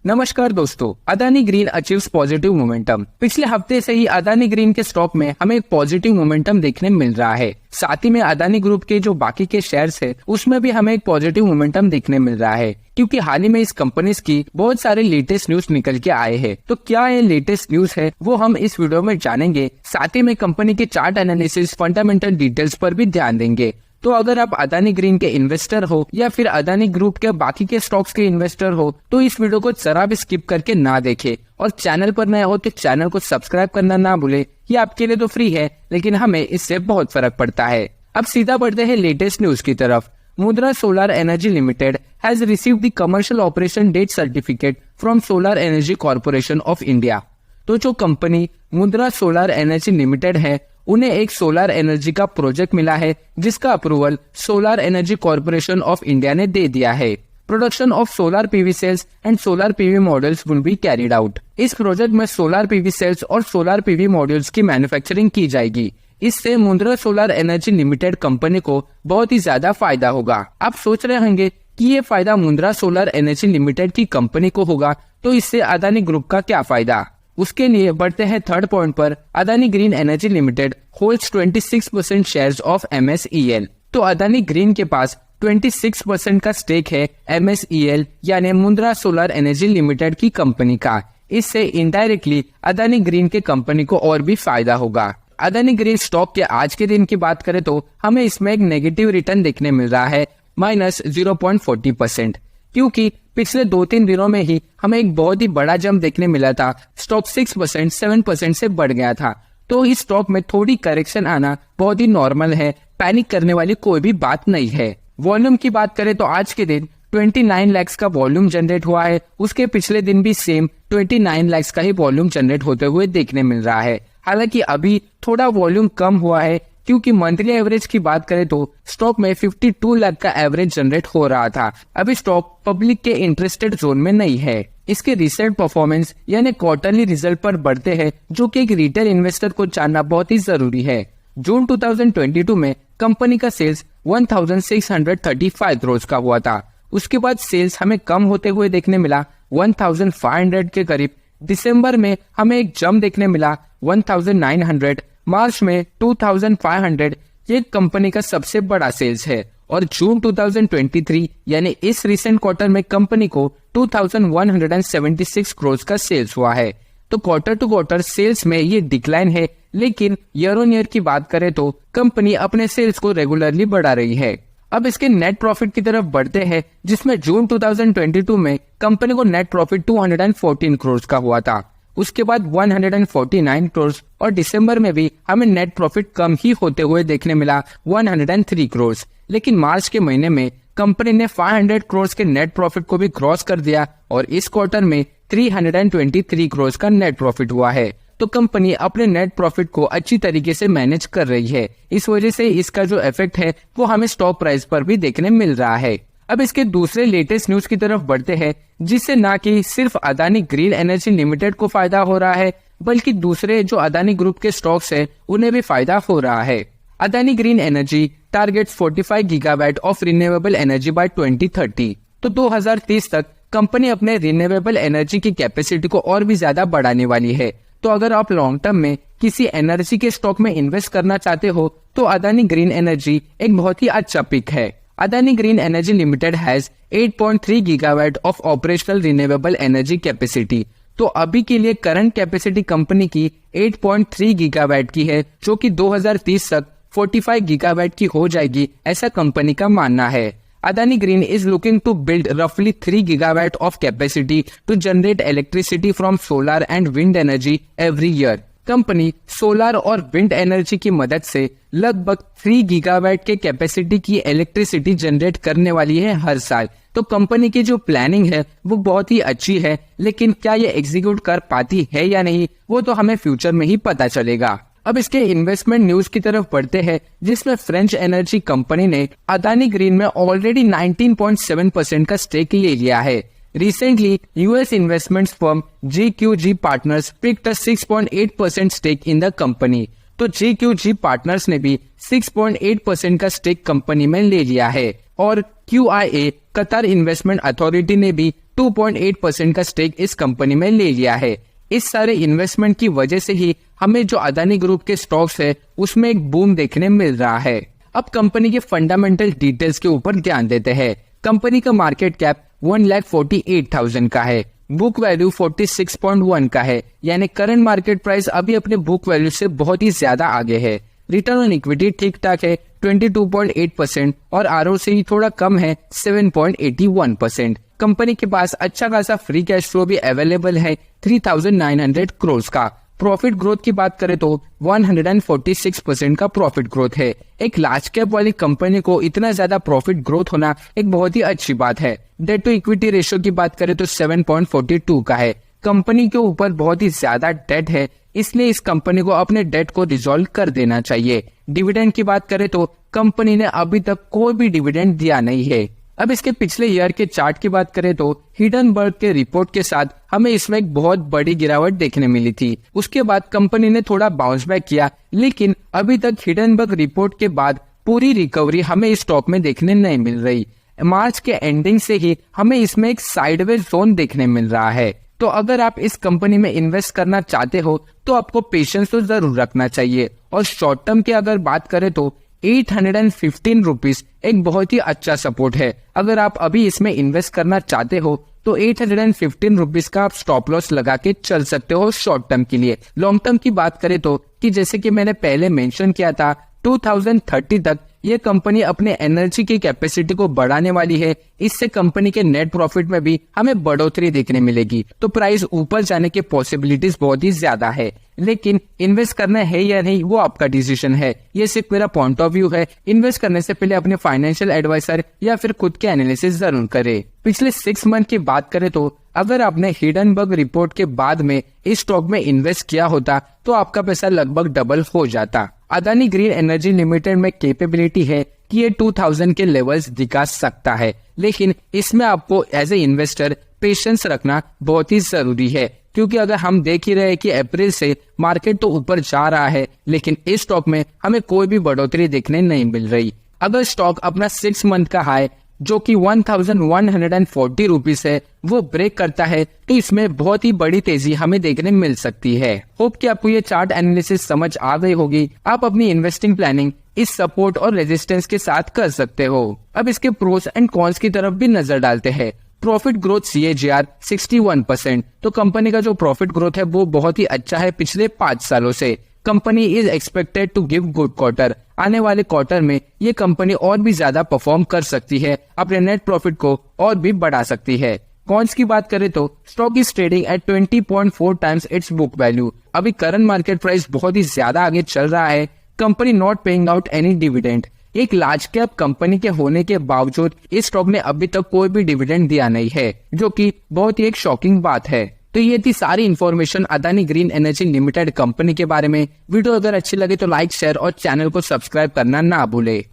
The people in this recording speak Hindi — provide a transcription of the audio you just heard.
नमस्कार दोस्तों, Adani green achieves positive momentum. पिछले हफ्ते से ही अदानी ग्रीन के स्टॉक में हमें एक पॉजिटिव मोमेंटम देखने मिल रहा है। साथ ही में अदानी ग्रुप के जो बाकी के शेयर्स है उसमें भी हमें एक पॉजिटिव मोमेंटम देखने मिल रहा है, क्योंकि हाल ही में इस कंपनीज की बहुत सारे लेटेस्ट न्यूज निकल के आए हैं। तो क्या ये लेटेस्ट न्यूज है वो हम इस वीडियो में जानेंगे। साथ ही में कंपनी के चार्ट एनालिसिस, फंडामेंटल डिटेल्स पर भी ध्यान देंगे। तो अगर आप अदानी ग्रीन के इन्वेस्टर हो या फिर अदानी ग्रुप के बाकी के स्टॉक्स के इन्वेस्टर हो तो इस वीडियो को जरा भी स्किप करके ना देखें, और चैनल पर नए हो तो चैनल को सब्सक्राइब करना ना भूले। ये आपके लिए तो फ्री है, लेकिन हमें इससे बहुत फर्क पड़ता है। अब सीधा बढ़ते हैं लेटेस्ट न्यूज की तरफ। Mudra solar energy limited has received the commercial operation date certificate from solar energy corporation of India. तो जो कंपनी मुद्रा सोलर एनर्जी लिमिटेड है उन्हें एक सोलर एनर्जी का प्रोजेक्ट मिला है, जिसका approval solar energy corporation of India ने दे दिया है। Production of solar PV sales and solar PV modules will be carried out. इस प्रोजेक्ट में सोलर पीवी सेल्स और सोलर पीवी मॉड्यूल्स की मैन्युफैक्चरिंग की जाएगी। इससे मुद्रा सोलर एनर्जी लिमिटेड कंपनी को बहुत ही ज्यादा फायदा होगा। आप सोच रहे होंगे कि ये फायदा मुद्रा सोलर एनर्जी लिमिटेड की कंपनी को होगा, तो इससे अदानी ग्रुप का क्या फायदा। उसके लिए बढ़ते हैं थर्ड पॉइंट पर। Adani green energy limited holds 26% shares of MSEL। तो अदानी ग्रीन के पास 26% का स्टेक है MSEL यानी मुद्रा सोलर एनर्जी लिमिटेड की कंपनी का। इससे इनडायरेक्टली अदानी ग्रीन के कंपनी को और भी फायदा होगा। अदानी ग्रीन स्टॉक के आज के दिन की बात करें तो हमें इसमें एक नेगेटिव रिटर्न देखने मिल रहा है -0.40%, क्योंकि पिछले 2-3 दिनों में ही हमें एक बहुत ही बड़ा जंप देखने मिला था। स्टॉक 6%, 7% से बढ़ गया था। तो इस स्टॉक में थोड़ी करेक्शन आना बहुत ही नॉर्मल है, पैनिक करने वाली कोई भी बात नहीं है। वॉल्यूम की बात करें तो आज के दिन 29 लाख का वॉल्यूम जनरेट हुआ है। उसके पिछले दिन भी सेम 29 लाख का ही वॉल्यूम जनरेट होते हुए देखने मिल रहा है। हालांकि अभी थोड़ा वॉल्यूम कम हुआ है, क्योंकि मंथली एवरेज की बात करें तो स्टॉक में 52 लाख का एवरेज जनरेट हो रहा था। अभी स्टॉक पब्लिक के इंटरेस्टेड जोन में नहीं है। इसके रिसेंट परफॉर्मेंस यानी क्वार्टरली रिजल्ट पर बढ़ते हैं, जो कि एक रिटेल इन्वेस्टर को जानना बहुत ही जरूरी है। जून 2022 में कंपनी का सेल्स 1635 करोड़ का हुआ था। उसके बाद सेल्स हमें कम होते हुए देखने मिला 1500 के करीब। दिसंबर में हमें एक जंप देखने मिला 1900, मार्च में 2500। ये कंपनी का सबसे बड़ा सेल्स है। और जून 2023 यानी इस रिसेंट क्वार्टर में कंपनी को 2176 करोड़ का सेल्स हुआ है। तो क्वार्टर टू क्वार्टर सेल्स में ये डिक्लाइन है, लेकिन ईयर ऑन ईयर की बात करें तो कंपनी अपने सेल्स को रेगुलरली बढ़ा रही है। अब इसके नेट प्रॉफिट की तरफ बढ़ते हैं, जिसमें जून 2022 में कंपनी को नेट प्रॉफिट 214 करोड़ का हुआ था। उसके बाद 149 करोड़, और दिसंबर में भी हमें नेट प्रॉफिट कम ही होते हुए देखने मिला 103 करोड़। लेकिन मार्च के महीने में कंपनी ने 500 करोड़ के नेट प्रॉफिट को भी क्रॉस कर दिया, और इस क्वार्टर में 323 करोड़ का नेट प्रॉफिट हुआ है। तो कंपनी अपने नेट प्रॉफिट को अच्छी तरीके से मैनेज कर रही है। इस वजह से इसका जो इफेक्ट है वो हमें स्टॉक प्राइस पर भी देखने मिल रहा है। अब इसके दूसरे लेटेस्ट न्यूज की तरफ बढ़ते हैं, जिससे ना कि सिर्फ अदानी ग्रीन एनर्जी लिमिटेड को फायदा हो रहा है, बल्कि दूसरे जो अदानी ग्रुप के स्टॉक्स है उन्हें भी फायदा हो रहा है। Adani green energy targets 45 gigawatt of renewable energy by 2030। तो 2030 तक कंपनी अपने रिन्यूएबल एनर्जी की कैपेसिटी को और भी ज्यादा बढ़ाने वाली है। तो अगर आप लॉन्ग टर्म में किसी एनर्जी के स्टॉक में इन्वेस्ट करना चाहते हो तो अदानी ग्रीन एनर्जी एक बहुत ही अच्छा पिक है। Adani green energy limited has 8.3 gigawatt of operational renewable energy capacity. तो अभी के लिए करंट कैपेसिटी कंपनी की 8.3 गीगावाट की है, जो कि 2030 तक 45 गीगावाट की हो जाएगी, ऐसा कंपनी का मानना है। Adani Green is looking to build roughly 3 gigawatt of capacity to generate electricity from solar and wind energy every year. Company solar और विंड एनर्जी की मदद से लगभग 3 गीगावाट के कैपेसिटी की इलेक्ट्रिसिटी जनरेट करने वाली है हर साल। तो कंपनी की जो प्लानिंग है वो बहुत ही अच्छी है, लेकिन क्या ये एग्जीक्यूट कर पाती है या नहीं वो तो हमें फ्यूचर में ही पता चलेगा। अब इसके इन्वेस्टमेंट न्यूज की तरफ बढ़ते हैं, जिसमें फ्रेंच एनर्जी कंपनी ने अदानी ग्रीन में ऑलरेडी 19.7% का स्टेक ले लिया है। Recently, US investment firm GQG Partners picked a 6.8% stake in the company. तो GQG Partners ने भी 6.8% का स्टेक कंपनी में ले लिया है और QIA कतर इन्वेस्टमेंट अथॉरिटी ने भी 2.8% का स्टेक इस कंपनी में ले लिया है। इस सारे इन्वेस्टमेंट की वजह से ही हमें जो अदानी ग्रुप के स्टॉक्स है उसमें एक बूम देखने मिल रहा है। अब कंपनी के फंडामेंटल डिटेल्स के ऊपर ध्यान देते हैं। कंपनी का मार्केट कैप 1,48,000 का है, बुक वैल्यू 46.1 का है, यानी करंट मार्केट प्राइस अभी अपने बुक वैल्यू से बहुत ही ज्यादा आगे है। रिटर्न ऑन इक्विटी ठीक ठाक है 22.8% और आरओसी थोड़ा कम है 7.81%। कंपनी के पास अच्छा खासा फ्री कैश फ्लो भी अवेलेबल है 3,900 करोड़ का। प्रॉफिट ग्रोथ की बात करें तो 146% का प्रॉफिट ग्रोथ है। एक लार्ज कैप वाली कंपनी को इतना ज्यादा प्रॉफिट ग्रोथ होना एक बहुत ही अच्छी बात है। डेट टू इक्विटी रेशियो की बात करें तो 7.42 का है। कंपनी के ऊपर बहुत ही ज्यादा डेट है, इसलिए इस कंपनी को अपने डेट को रिजॉल्व कर देना चाहिए। डिविडेंड की बात करें तो कंपनी ने अभी तक कोई भी डिविडेंड दिया नहीं है। अब इसके पिछले ईयर के चार्ट की बात करें तो हिडनबर्ग के रिपोर्ट के साथ हमें इसमें एक बहुत बड़ी गिरावट देखने मिली थी। उसके बाद कंपनी ने थोड़ा बाउंस बैक किया, लेकिन अभी तक हिडनबर्ग रिपोर्ट के बाद पूरी रिकवरी हमें इस स्टॉक में देखने नहीं मिल रही। मार्च के एंडिंग से ही हमें इसमें एक साइडवेज जोन देखने मिल रहा है। तो अगर आप इस कंपनी में इन्वेस्ट करना चाहते हो तो आपको पेशेंस तो जरूर रखना चाहिए। और शॉर्ट टर्म की अगर बात करें तो 815 रुपीज एक बहुत ही अच्छा सपोर्ट है। अगर आप अभी इसमें इन्वेस्ट करना चाहते हो तो 815 रुपीज का आप स्टॉप लॉस लगा के चल सकते हो शॉर्ट टर्म के लिए। लॉन्ग टर्म की बात करें तो कि जैसे कि मैंने पहले मेंशन किया था 2030 तक ये कंपनी अपने एनर्जी की कैपेसिटी को बढ़ाने वाली है। इससे कंपनी के नेट प्रॉफिट में भी हमें बढ़ोतरी देखने मिलेगी, तो प्राइस ऊपर जाने के पॉसिबिलिटीज बहुत ही ज्यादा है। लेकिन इन्वेस्ट करना है या नहीं वो आपका डिसीजन है, ये सिर्फ मेरा पॉइंट ऑफ व्यू है। इन्वेस्ट करने से पहले अपने फाइनेंशियल एडवाइजर या फिर खुद के एनालिसिस जरूर करें। पिछले 6 मंथ की बात करें तो अगर आपने हिडनबर्ग रिपोर्ट के बाद में इस स्टॉक में इन्वेस्ट किया होता तो आपका पैसा लगभग डबल हो जाता। अदानी ग्रीन एनर्जी लिमिटेड में कैपेबिलिटी है कि ये 2000 के लेवल्स दिखा सकता है, लेकिन इसमें आपको एज ए इन्वेस्टर पेशेंस रखना बहुत ही जरूरी है। क्योंकि अगर हम देख ही रहे हैं कि अप्रैल से मार्केट तो ऊपर जा रहा है, लेकिन इस स्टॉक में हमें कोई भी बढ़ोतरी देखने नहीं मिल रही। अगर स्टॉक अपना 6 मंथ का हाई जो कि 1140 रुपीज है वो ब्रेक करता है तो इसमें बहुत ही बड़ी तेजी हमें देखने मिल सकती है। होप कि आपको ये चार्ट एनालिसिस समझ आ गई होगी। आप अपनी इन्वेस्टिंग प्लानिंग इस सपोर्ट और रेजिस्टेंस के साथ कर सकते हो। अब इसके प्रोस एंड कॉन्स की तरफ भी नजर डालते हैं। प्रॉफिट ग्रोथ CAGR 61%, तो कंपनी का जो प्रॉफिट ग्रोथ है वो बहुत ही अच्छा है पिछले 5 सालों से। Company is expected to give good quarter. आने वाले क्वार्टर में ये कंपनी और भी ज्यादा परफॉर्म कर सकती है, अपने नेट प्रॉफिट को और भी बढ़ा सकती है। कॉन्स की बात करें तो stock is trading at 20.4 times it's book value. अभी करंट मार्केट प्राइस बहुत ही ज्यादा आगे चल रहा है। Company not paying out any dividend. एक लार्ज कैप कंपनी के होने के बावजूद इस स्टॉक ने अभी तक कोई भी डिविडेंड दिया नहीं है, जो कि बहुत ही एक शॉकिंग बात है। तो ये थी सारी information Adani green energy limited company के बारे में। वीडियो अगर अच्छी लगे तो लाइक, शेयर और चैनल को सब्सक्राइब करना ना भूले।